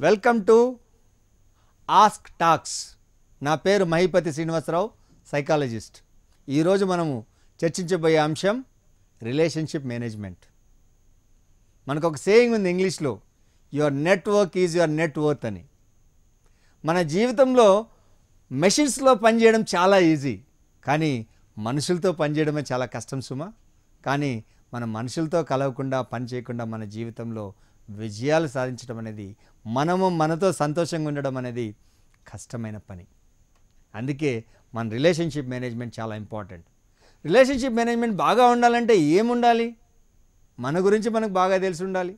Welcome to ask talks. నా పేరు Mahipathi Srinivasarao, psychologist. ఈరోజు మనము చర్చించబోయే అంశం రిలేషన్షిప్ మేనేజ్మెంట్. మనకు ఒక సేయింగ్ ఉంది ఇంగ్లీష్లో, your network is your net worth అని. మన జీవితంలో మెషిన్స్లో పనిచేయడం చాలా ఈజీ, కానీ మనుషులతో పనిచేయడమే చాలా కష్టం సుమా. కానీ మన మనుషులతో కలవకుండా పని చేయకుండా మన జీవితంలో విజయాలు సాధించడం అనేది, మనతో సంతోషంగా ఉండడం అనేది కష్టమైన పని. అందుకే మన రిలేషన్షిప్ మేనేజ్మెంట్ చాలా ఇంపార్టెంట్. రిలేషన్షిప్ మేనేజ్మెంట్ బాగా ఉండాలంటే ఏముండాలి? మన గురించి మనకు బాగా తెలిసి ఉండాలి.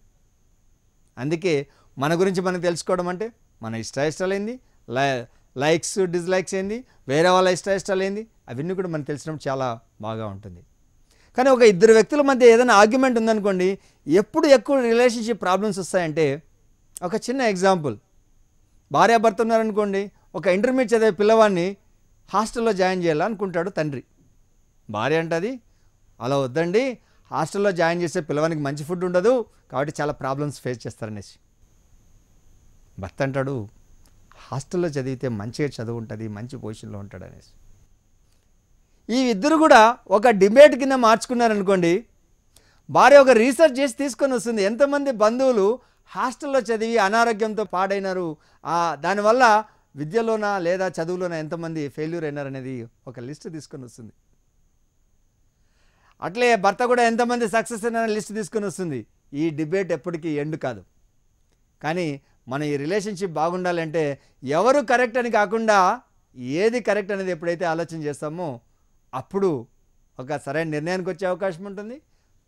అందుకే మన గురించి మనకు తెలుసుకోవడం అంటే మన ఇష్టాయిష్టాలు ఏంది, లైక్స్ డిస్లైక్స్ ఏంది, వేరే వాళ్ళ ఇష్టాయిష్టాలు ఏంది, అవన్నీ కూడా మనకు తెలిసినప్పుడు చాలా బాగా ఉంటుంది. కానీ ఒక ఇద్దరు వ్యక్తుల మధ్య ఏదైనా ఆర్గ్యుమెంట్ ఉందనుకోండి, ఎప్పుడు ఎక్కువ రిలేషన్షిప్ ప్రాబ్లమ్స్ వస్తాయంటే, ఒక చిన్న ఎగ్జాంపుల్, భార్యాభర్త ఉన్నారనుకోండి, ఒక ఇంటర్మీడియట్ చదివే పిల్లవాడిని హాస్టల్లో జాయిన్ చేయాలనుకుంటాడు తండ్రి. భార్య అంటది, అలా వద్దండి, హాస్టల్లో జాయిన్ చేసే పిల్లవానికి మంచి ఫుడ్ ఉండదు, కాబట్టి చాలా ప్రాబ్లమ్స్ ఫేస్ చేస్తారనేసి. భర్త అంటాడు, హాస్టల్లో చదివితే మంచిగా చదువు ఉంటుంది, మంచి పొజిషన్లో ఉంటాడు అనేసి. ఈ ఇద్దరు కూడా ఒక డిబేట్ కింద మార్చుకున్నారనుకోండి, భార్య ఒక రీసెర్చ్ చేసి తీసుకొని వస్తుంది, ఎంతమంది బంధువులు హాస్టల్లో చదివి అనారోగ్యంతో పాడైనారు, దానివల్ల విద్యలోన లేదా చదువులోన ఎంతమంది ఫెయిల్యూర్ అయినారు అనేది ఒక లిస్ట్ తీసుకొని వస్తుంది. అట్లే భర్త కూడా ఎంతమంది సక్సెస్ అయినారని లిస్ట్ తీసుకొని వస్తుంది. ఈ డిబేట్ ఎప్పటికీ ఎండ్ కాదు. కానీ మన ఈ రిలేషన్షిప్ బాగుండాలంటే ఎవరు కరెక్ట్ అని కాకుండా ఏది కరెక్ట్ అనేది ఎప్పుడైతే ఆలోచన చేస్తామో అప్పుడు ఒక సరైన నిర్ణయానికి వచ్చే అవకాశం ఉంటుంది.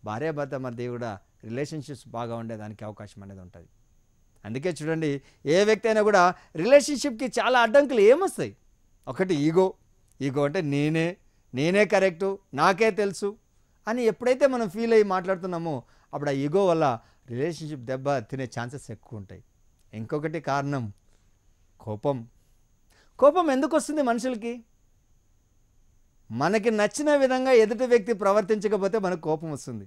భార్యాభర్త మధ్య కూడా రిలేషన్షిప్స్ బాగా ఉండేదానికి అవకాశం అనేది ఉంటుంది. అందుకే చూడండి, ఏ వ్యక్తి అయినా కూడా రిలేషన్షిప్కి చాలా అడ్డంకులు ఏమొస్తాయి. ఒకటి ఈగో అంటే నేనే కరెక్టు, నాకే తెలుసు అని ఎప్పుడైతే మనం ఫీల్ అయ్యి మాట్లాడుతున్నామో అప్పుడు ఆ ఈగో వల్ల రిలేషన్షిప్ దెబ్బ తినే ఛాన్సెస్ ఎక్కువ ఉంటాయి. ఇంకొకటి కారణం కోపం ఎందుకు వస్తుంది మనుషులకి? మనకి నచ్చిన విధంగా ఎదుటి వ్యక్తి ప్రవర్తించకపోతే మనకు కోపం వస్తుంది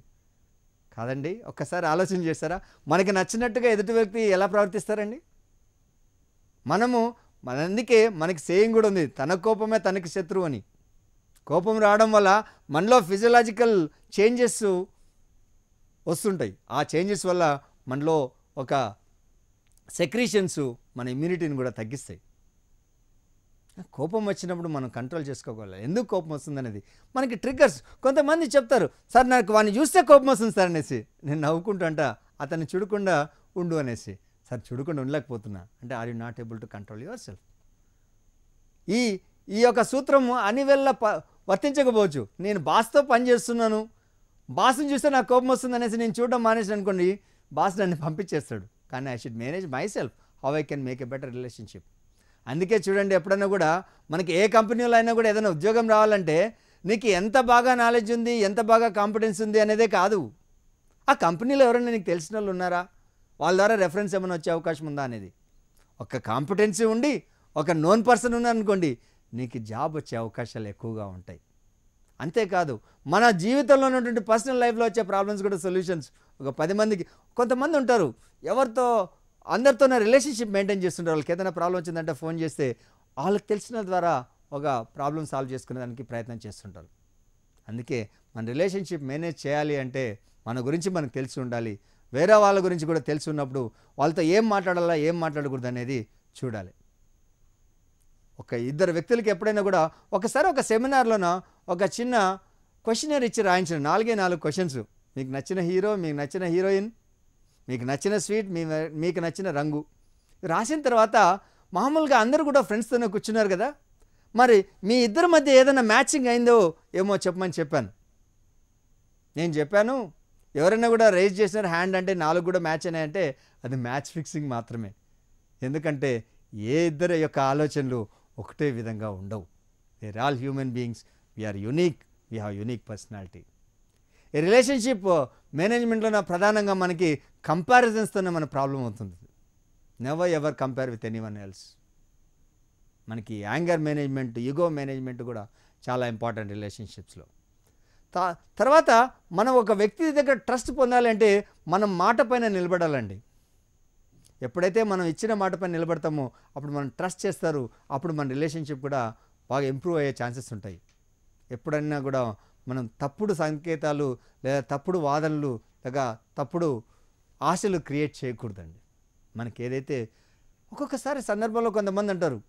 కాదండి. ఒక్కసారి ఆలోచన చేస్తారా? మనకి నచ్చినట్టుగా ఎదుటి వ్యక్తి ఎలా ప్రవర్తిస్తారండి? అందుకే మనకి సేయింగ్ కూడా ఉంది, తన కోపమే తనకి శత్రువు అని. కోపం రావడం వల్ల మనలో ఫిజియలాజికల్ చేంజెస్ వస్తుంటాయి. ఆ చేంజెస్ వల్ల మనలో ఒక సెక్రీషన్స్ మన ఇమ్యూనిటీని కూడా తగ్గిస్తాయి. కోపం వచ్చినప్పుడు మనం కంట్రోల్ చేసుకోగలం. ఎందుకు కోపం వస్తుంది అనేది మనకి ట్రిగ్గర్స్. కొంతమంది చెప్తారు, సార్ నాకు వాడిని చూస్తే కోపం వస్తుంది సార్ అనేసి. నేను నవ్వుకుంటా అతన్ని చూడకుండా ఉండు అనేసి. సార్ చూడకుండా ఉండలేకపోతున్నా అంటే, are you not able to control yourself? ఈ యొక్క సూత్రము అనివెల్ల వర్తించకపోవచ్చు. నేను బాస్తో పని చేస్తున్నాను, బాస్ని చూస్తే నాకు కోపం వస్తుంది అనేసి నేను చూడడం మానేసి అనుకోండి, బాస్ నన్ను పంపించేస్తాడు. కానీ I should manage my self, how I can make a better relationship. అందుకే చూడండి, ఎప్పుడైనా కూడా మనకి ఏ కంపెనీలో అయినా కూడా ఏదైనా ఉద్యోగం రావాలంటే నీకు ఎంత బాగా నాలెడ్జ్ ఉంది, ఎంత బాగా కాంపిటెన్స్ ఉంది అనేదే కాదు, ఆ కంపెనీలో ఎవరైనా నీకు తెలిసిన వాళ్ళు ఉన్నారా, వాళ్ళ ద్వారా రెఫరెన్స్ ఏమైనా వచ్చే అవకాశం ఉందా అనేది. ఒక కాంపిటెన్సీ ఉండి ఒక నోన్ పర్సన్ ఉన్నారనుకోండి, నీకు జాబ్ వచ్చే అవకాశాలు ఎక్కువగా ఉంటాయి. అంతేకాదు మన జీవితంలో ఉన్నటువంటి పర్సనల్ లైఫ్లో వచ్చే ప్రాబ్లమ్స్ కూడా సొల్యూషన్స్ ఒక 10 మందికి. కొంతమంది ఉంటారు, అందరితో రిలేషన్షిప్ మెయింటైన్ చేస్తుంటారు. వాళ్ళకి ఏదైనా ప్రాబ్లం వచ్చిందంటే ఫోన్ చేస్తే వాళ్ళకి తెలిసిన ద్వారా ఒక ప్రాబ్లం సాల్వ్ చేసుకునేదానికి ప్రయత్నం చేస్తుంటారు. అందుకే మన రిలేషన్షిప్ మేనేజ్ చేయాలి అంటే మన గురించి మనకు తెలిసి ఉండాలి, వేరే వాళ్ళ గురించి కూడా తెలిసి ఉన్నప్పుడు వాళ్ళతో ఏం మాట్లాడాలా ఏం మాట్లాడకూడదు అనేది చూడాలి. ఒక ఇద్దరు వ్యక్తులకి ఎప్పుడైనా కూడా ఒకసారి ఒక సెమినార్లోన ఒక చిన్న క్వశ్చనర్ ఇచ్చి రాయించిన 4 క్వశ్చన్స్. మీకు నచ్చిన హీరో, మీకు నచ్చిన హీరోయిన్, మీకు నచ్చిన స్వీట్, మీకు నచ్చిన రంగు రాసిన తర్వాత మామూలుగా అందరూ కూడా ఫ్రెండ్స్తోనే కూర్చున్నారు కదా, మరి మీ ఇద్దరి మధ్య ఏదైనా మ్యాచింగ్ అయిందో ఏమో చెప్పమని చెప్పాను. నేను చెప్పాను, ఎవరైనా కూడా రైజ్ చేసినారు హ్యాండ్ అంటే 4 కూడా మ్యాచ్ అయినాయంటే అది మ్యాచ్ ఫిక్సింగ్ మాత్రమే. ఎందుకంటే ఏ ఇద్దరి యొక్క ఆలోచనలు ఒకటే విధంగా ఉండవు. We are all human beings, we are unique, we have unique personality. ఈ రిలేషన్షిప్ మేనేజ్మెంట్లో ప్రధానంగా మనకి కంపారిజన్స్తోనే మన ప్రాబ్లం అవుతుంది. Never ever compare with anyone else. మనకి యాంగర్ మేనేజ్మెంట్, ఈగో మేనేజ్మెంట్ కూడా చాలా ఇంపార్టెంట్ రిలేషన్షిప్స్లో. తర్వాత మనం ఒక వ్యక్తి దగ్గర ట్రస్ట్ పొందాలంటే మనం మాట పైన నిలబడాలండి. ఎప్పుడైతే మనం ఇచ్చిన మాట పైన నిలబడతామో అప్పుడు మనం ట్రస్ట్ చేస్తారు. అప్పుడు మన రిలేషన్షిప్ కూడా బాగా ఇంప్రూవ్ అయ్యే ఛాన్సెస్ ఉంటాయి. ఎప్పుడైనా కూడా మనం తప్పుడు సంకేతాలు లేదా తప్పుడు వాదనలు లేక తప్పుడు ఆశలు క్రియేట్ చేయకూడదండి. మనకి ఏదైతే ఒక్కొక్కసారి సందర్భంలో కొంతమంది అంటారు,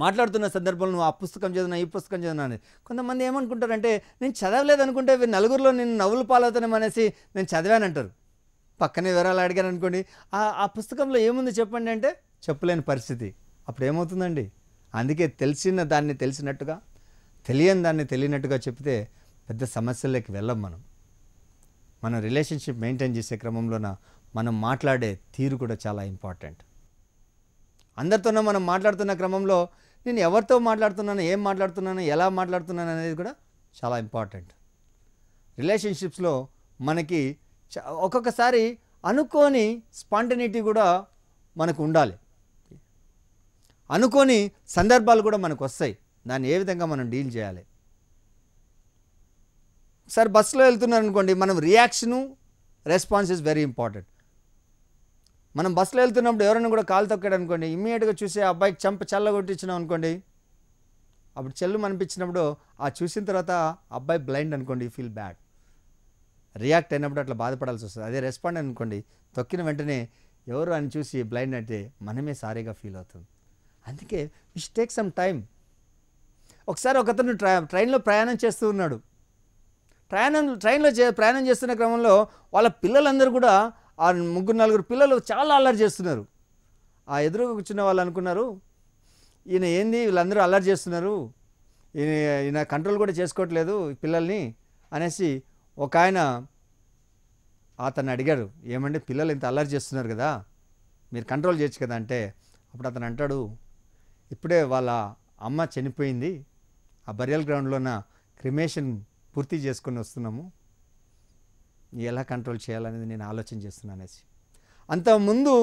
మాట్లాడుతున్న సందర్భంలో నువ్వు ఆ పుస్తకం చదివినా ఈ పుస్తకం చదివినా అని. కొంతమంది ఏమనుకుంటారంటే నేను చదవలేదు అనుకుంటే నలుగురిలో నేను నవ్వులు పాలవుతానేమనేసి నేను చదివానంటారు. పక్కనే వివరాలు అడిగాను అనుకోండి, ఆ పుస్తకంలో ఏముంది చెప్పండి అంటే చెప్పలేని పరిస్థితి. అప్పుడు ఏమవుతుందండి? అందుకే తెలిసిన దాన్ని తెలిసినట్టుగా తెలియని దాన్ని తెలియనట్టుగా చెప్తే పెద్ద సమస్యల్లోకి వెళ్ళం. మన రిలేషన్షిప్ మెయింటైన్ చేసే క్రమంలోన మనం మాట్లాడే తీరు కూడా చాలా ఇంపార్టెంట్. అందరితోనూ మనం మాట్లాడుతున్న క్రమంలో నేను ఎవరితో మాట్లాడుతున్నాను, ఏం మాట్లాడుతున్నాను, ఎలా మాట్లాడుతున్నాను అనేది కూడా చాలా ఇంపార్టెంట్. రిలేషన్షిప్స్లో మనకి ఒక్కొక్కసారి అనుకోని స్పాంటనిటీ కూడా మనకు ఉండాలి. అనుకోని సందర్భాలు కూడా మనకు వస్తాయి. దాన్ని ఏ విధంగా మనం డీల్ చేయాలి? సార్ బస్సులో వెళ్తున్నారు అనుకోండి, మనం reaction response is very important. మనం బస్సులో వెళ్తున్నప్పుడు ఎవరైనా కూడా కాలు తొక్కాడు అనుకోండి, ఇమ్మీడియట్గా చూసి ఆ అబ్బాయికి చల్ల కొట్టించినాం అనుకోండి, అప్పుడు చెల్లు అనిపించినప్పుడు ఆ చూసిన తర్వాత అబ్బాయి బ్లైండ్ అనుకోండి, ఫీల్ బ్యాడ్. రియాక్ట్ అయినప్పుడు అట్లా బాధపడాల్సి వస్తుంది. అదే రెస్పాండ్ అనుకోండి, తొక్కిన వెంటనే ఎవరు అని చూసి బ్లైండ్ అంటే మనమే సారీగా ఫీల్ అవుతుంది. అందుకే we should take some time. ఒకసారి ఒకతను ట్రైన్లో ప్రయాణం చేస్తూ ఉన్నాడు. ట్రైన్లో ప్రయాణం చేస్తున్న క్రమంలో వాళ్ళ పిల్లలందరూ కూడా ఆ 3-4 పిల్లలు చాలా అల్లరి చేస్తున్నారు. ఆ ఎదురుగా కూర్చున్న వాళ్ళు అనుకున్నారు, ఈయన ఏంది వీళ్ళందరూ అల్లరి చేస్తున్నారు, ఈయన కంట్రోల్ కూడా చేసుకోవట్లేదు పిల్లల్ని అనేసి ఒక ఆయన అతను అడిగారు, ఏమంటే పిల్లలు ఇంత అల్లరి చేస్తున్నారు కదా, మీరు కంట్రోల్ చేయొచ్చు కదా అంటే, అప్పుడు అతను అంటాడు, ఇప్పుడే వాళ్ళ అమ్మ చనిపోయింది, ఆ బరియల్ గ్రౌండ్లోన క్రిమేషన్ పూర్తి చేసుకొని వస్తున్నాము, ఎలా కంట్రోల్ చేయాలనేది నేను ఆలోచన చేస్తున్నాను అనేసి. అంతకుముందు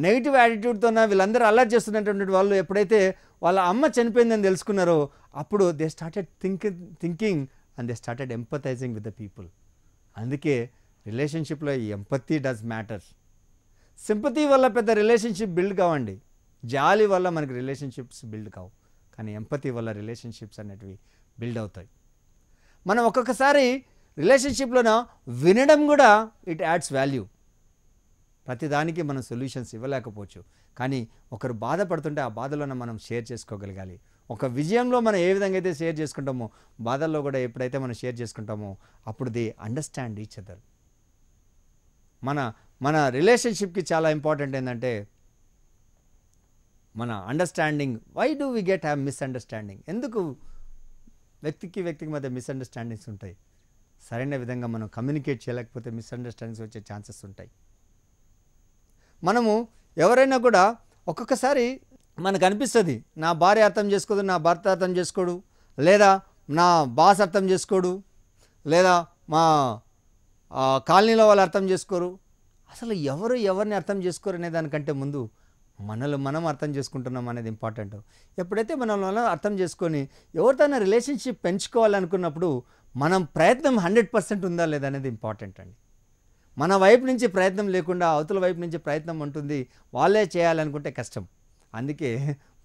నెగిటివ్ యాటిట్యూడ్తోన వీళ్ళందరూ అల్లరి చేస్తున్నటువంటి వాళ్ళు ఎప్పుడైతే వాళ్ళ అమ్మ చనిపోయిందని తెలుసుకున్నారో అప్పుడు they started thinking and they started empathising with the people. అందుకే రిలేషన్షిప్లో ఈ ఎంపథీ డస్ మ్యాటర్. సింపథీ వల్ల పెద్ద రిలేషన్షిప్ బిల్డ్ కావండి, జాలి వల్ల మనకి రిలేషన్షిప్స్ బిల్డ్ కావు, కానీ ఎంపథీ వల్ల రిలేషన్షిప్స్ అనేటివి బిల్డ్ అవుతాయి. మనం ఒక్కొక్కసారి రిలేషన్షిప్లోన వినడం కూడా ఇట్ యాడ్స్ వాల్యూ. ప్రతిదానికి మనం సొల్యూషన్స్ ఇవ్వలేకపోవచ్చు, కానీ ఒకరు బాధపడుతుంటే ఆ బాధలోనే మనం షేర్ చేసుకోగలగాలి. ఒక విజయంలో మనం ఏ విధంగా అయితే షేర్ చేసుకుంటామో బాధల్లో కూడా ఎప్పుడైతే మనం షేర్ చేసుకుంటామో అప్పుడు ది అండర్స్టాండ్ ఈచ్ అదర్. మన రిలేషన్షిప్కి చాలా ఇంపార్టెంట్ ఏంటంటే మన understanding. Why do we get have misunderstanding? ఎందుకు వ్యక్తికి మధ్య మిస్అండర్స్టాండింగ్స్ ఉంటాయి? సరైన విధంగా మనం కమ్యూనికేట్ చేయలేకపోతే మిస్అండర్స్టాండింగ్స్ వచ్చే ఛాన్సెస్ ఉంటాయి. మనము ఎవరైనా కూడా ఒక్కొక్కసారి మనకు అనిపిస్తుంది, నా భార్య అర్థం చేసుకోదు, నా భర్త అర్థం చేసుకోడు, లేదా నా బాస్ అర్థం చేసుకోడు, లేదా మా కాలనీలో వాళ్ళు అర్థం చేసుకోరు. అసలు ఎవరిని అర్థం చేసుకోరు అనే దానికంటే ముందు మనం అర్థం చేసుకుంటున్నాం అనేది ఇంపార్టెంట్. ఎప్పుడైతే మనం అర్థం చేసుకొని ఎవరితోనైనా రిలేషన్షిప్ పెంచుకోవాలనుకున్నప్పుడు మనం ప్రయత్నం 100% ఉందా లేదా అనేది ఇంపార్టెంట్ అండి. మన వైపు నుంచి ప్రయత్నం లేకుండా అవతల వైపు నుంచి ప్రయత్నం ఉంటుంది, వాళ్ళే చేయాలనుకుంటే కష్టం. అందుకే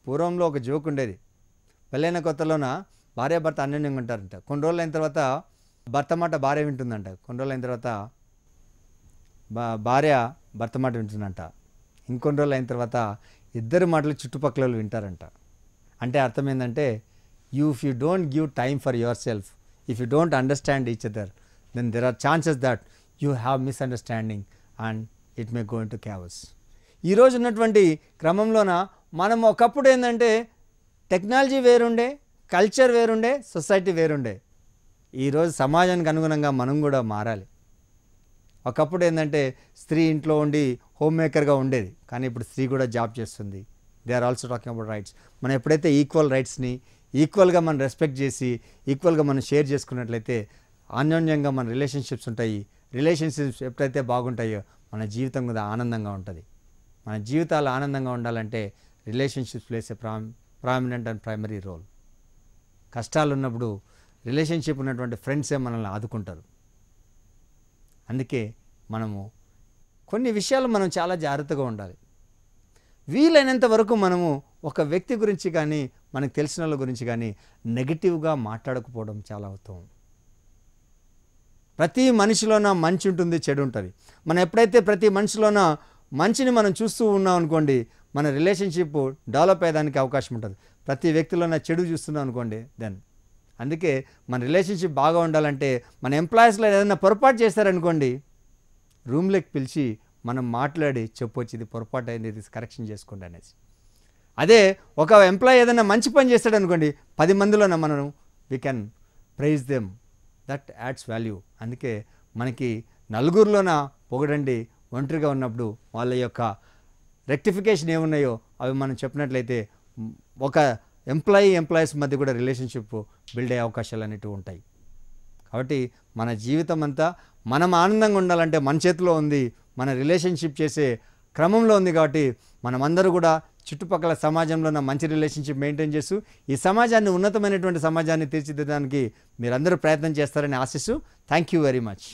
పూర్వంలో ఒక జోక్ ఉండేది, పెళ్ళైన కొత్తలోన భార్యాభర్త అన్యోన్యంగా ఉంటారంట, కొన్ని రోజులు అయిన తర్వాత భర్త మాట భార్య వింటుందంట, కొన్ని రోజులు అయిన తర్వాత భార్య భర్త మాట వింటుందంట, ఇంకొన్ని రోజులు అయిన తర్వాత ఇద్దరు మాటలు చుట్టుపక్కల వింటారంట. అంటే అర్థం ఏంటంటే if you don't give time for yourself, if you don't understand each other, then there are chances that you have misunderstanding and it may go into chaos. ఈరోజు ఉన్నటువంటి క్రమంలోన మనం ఒకప్పుడు ఏంటంటే టెక్నాలజీ వేరుండే, కల్చర్ వేరుండే, society వేరుండే. ఈరోజు సమాజానికి అనుగుణంగా మనం కూడా మారాలి. ఒకప్పుడు ఏంటంటే స్త్రీ ఇంట్లో ఉండి హోమ్ మేకర్గా ఉండేది, కానీ ఇప్పుడు స్త్రీ కూడా జాబ్ చేస్తుంది. They are also talking about rights. మనం ఎప్పుడైతే ఈక్వల్ రైట్స్ని ఈక్వల్గా మనం రెస్పెక్ట్ చేసి ఈక్వల్గా మనం షేర్ చేసుకున్నట్లయితే అన్యోన్యంగా మన రిలేషన్షిప్స్ ఉంటాయి. రిలేషన్షిప్స్ ఎప్పుడైతే బాగుంటాయో మన జీవితం కూడా ఆనందంగా ఉంటుంది. మన జీవితాలు ఆనందంగా ఉండాలంటే relationships plays a prominent and primary role. కష్టాలు ఉన్నప్పుడు రిలేషన్షిప్ ఉన్నటువంటి ఫ్రెండ్సే మనల్ని ఆదుకుంటారు. అందుకే మనము కొన్ని విషయాలు మనం చాలా జాగ్రత్తగా ఉండాలి. వీలైనంత వరకు మనము ఒక వ్యక్తి గురించి కానీ మనకు తెలిసిన వాళ్ళ గురించి కానీ నెగిటివ్గా మాట్లాడకపోవడం చాలా ఉత్తమం. ప్రతి మనిషిలోన మంచి ఉంటుంది, చెడు ఉంటుంది. మనం ఎప్పుడైతే ప్రతి మనిషిలోన మంచిని మనం చూస్తూ ఉన్నాం అనుకోండి, మన రిలేషన్షిప్ డెవలప్ అయ్యేదానికి అవకాశం ఉంటుంది. ప్రతి వ్యక్తిలోన చెడు చూస్తున్నాం అనుకోండి, దెన్ అందుకే మన రిలేషన్షిప్ బాగా ఉండాలంటే మన ఎంప్లాయీస్లో ఏదైనా పొరపాటు చేస్తారనుకోండి, రూమ్లోకి పిలిచి మనం మాట్లాడి చెప్పొచ్చు, ఇది పొరపాటు అయింది, ఇది కరెక్షన్ చేసుకోండి అనేసి. అదే ఒక ఎంప్లాయీ ఏదైనా మంచి పని చేస్తాడు అనుకోండి, 10 మందిలోన మనం we can praise them, that adds value. అందుకే మనకి నలుగురిలోన పొగడండి, ఒంటరిగా ఉన్నప్పుడు వాళ్ళ యొక్క రెక్టిఫికేషన్ ఏమున్నాయో అవి మనం చెప్పినట్లయితే ఒక ఎంప్లాయీస్ మధ్య కూడా రిలేషన్షిప్ బిల్డ్ అయ్యే అవకాశాలు అనేవి ఉంటాయి. కాబట్టి మన జీవితం అంతా మనం ఆనందంగా ఉండాలంటే మన చేతిలో ఉంది, మన రిలేషన్షిప్ చేసే క్రమంలో ఉంది. కాబట్టి మనమందరూ కూడా చుట్టుపక్కల సమాజంలో ఉన్న మంచి రిలేషన్షిప్ మెయింటైన్ చేస్తూ ఈ సమాజాన్ని ఉన్నతమైనటువంటి సమాజాన్ని తీర్చిదిద్దడానికి మీరందరూ ప్రయత్నం చేస్తారని ఆశిస్తూ థ్యాంక్ యూ వెరీ మచ్.